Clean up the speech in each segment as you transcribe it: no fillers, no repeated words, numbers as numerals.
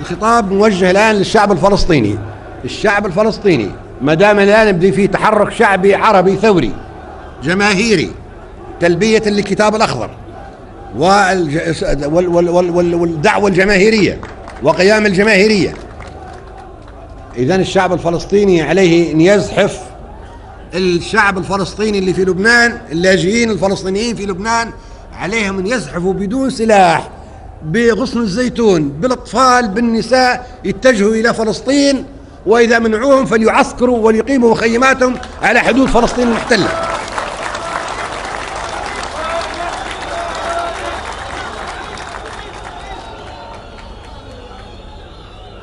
الخطاب موجه الآن للشعب الفلسطيني. الشعب الفلسطيني ما دام الآن بدي فيه تحرك شعبي عربي ثوري جماهيري تلبية للكتاب الأخضر والدعوة الجماهيرية وقيام الجماهيرية، إذن الشعب الفلسطيني عليه أن يزحف الشعب الفلسطيني اللي في لبنان، اللاجئين الفلسطينيين في لبنان عليهم أن يزحفوا بدون سلاح بغصن الزيتون بالأطفال بالنساء يتجهوا إلى فلسطين، وإذا منعوهم فليعسكروا وليقيموا مخيماتهم على حدود فلسطين المحتلة.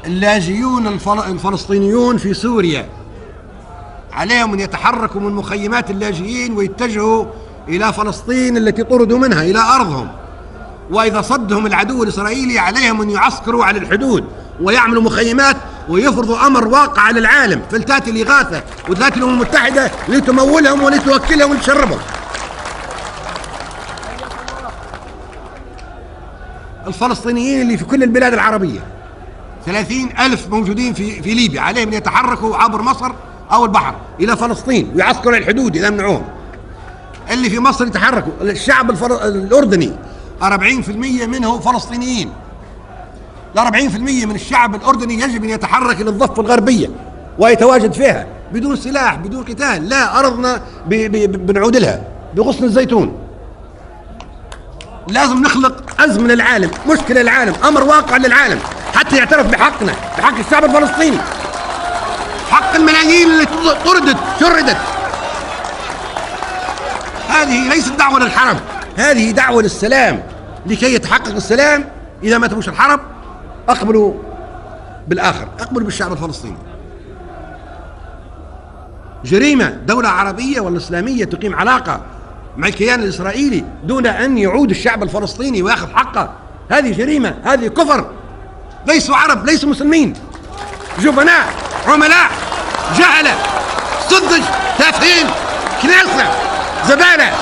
اللاجئون الفلسطينيون في سوريا عليهم أن يتحركوا من مخيمات اللاجئين ويتجهوا إلى فلسطين التي طردوا منها إلى أرضهم، وإذا صدهم العدو الإسرائيلي عليهم أن يعسكروا على الحدود ويعملوا مخيمات ويفرضوا أمر واقع على العالم، فلتأتي الإغاثة وتأتي الأمم المتحدة لتمولهم ولتوكلهم ولتشربهم. الفلسطينيين اللي في كل البلاد العربية 30,000 موجودين في ليبيا عليهم أن يتحركوا عبر مصر أو البحر إلى فلسطين ويعسكروا على الحدود إذا منعوهم. اللي في مصر يتحركوا. الشعب الأردني 40% منه فلسطينيين. ال 40% من الشعب الأردني يجب أن يتحرك إلى الضفة الغربية ويتواجد فيها بدون سلاح بدون قتال. لا، أرضنا بنعود لها بغصن الزيتون. لازم نخلق أزمة للعالم، مشكلة للعالم، أمر واقع للعالم حتى يعترف بحقنا، بحق الشعب الفلسطيني، حق الملايين اللي طردت شردت. هذه ليست دعوة للحرب، هذه دعوة للسلام. لكي يتحقق السلام إذا ما تبوش الحرب أقبلوا بالآخر، أقبلوا بالشعب الفلسطيني. جريمة دولة عربية ولا إسلامية تقيم علاقة مع الكيان الإسرائيلي دون أن يعود الشعب الفلسطيني ويأخذ حقه. هذه جريمة، هذه كفر. ليسوا عرب، ليسوا مسلمين، جبناء، عملاء، جهلة، صدج، تافهين، كنيسة، زبالة.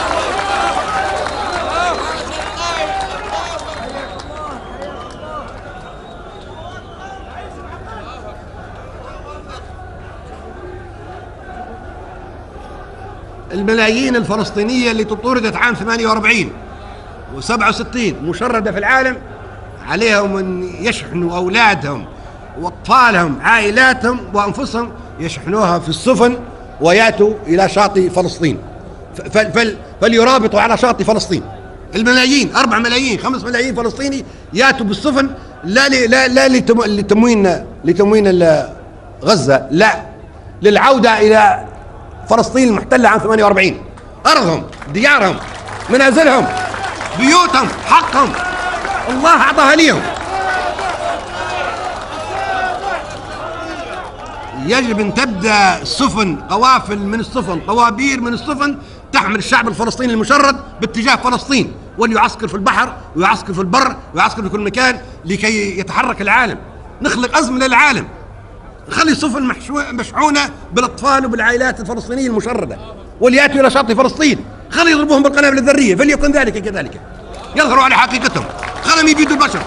الملايين الفلسطينية اللي طردت عام 48 و67 مشردة في العالم عليهم أن يشحنوا أولادهم وأطفالهم عائلاتهم وأنفسهم يشحنوها في السفن ويأتوا إلى شاطئ فلسطين فليرابطوا على شاطئ فلسطين. الملايين 4 ملايين 5 ملايين فلسطيني يأتوا بالسفن لا لتموين غزة، لا، للعودة إلى فلسطين المحتلة عام 48. أرضهم، ديارهم، منازلهم، بيوتهم، حقهم الله أعطاها ليهم. يجب أن تبدأ السفن، قوافل من السفن، طوابير من السفن تحمل الشعب الفلسطيني المشرد باتجاه فلسطين، وليعسكر في البحر ويعسكر في البر ويعسكر في كل مكان لكي يتحرك العالم. نخلق أزمة للعالم، نخلي السفن مشحونة بالأطفال وبالعائلات الفلسطينية المشردة وليأتوا إلى شاطئ فلسطين. خلي يضربوهم بالقنابل الذرية، فليكن ذلك كذلك، يظهروا على حقيقتهم، خلهم يبيدوا البشر.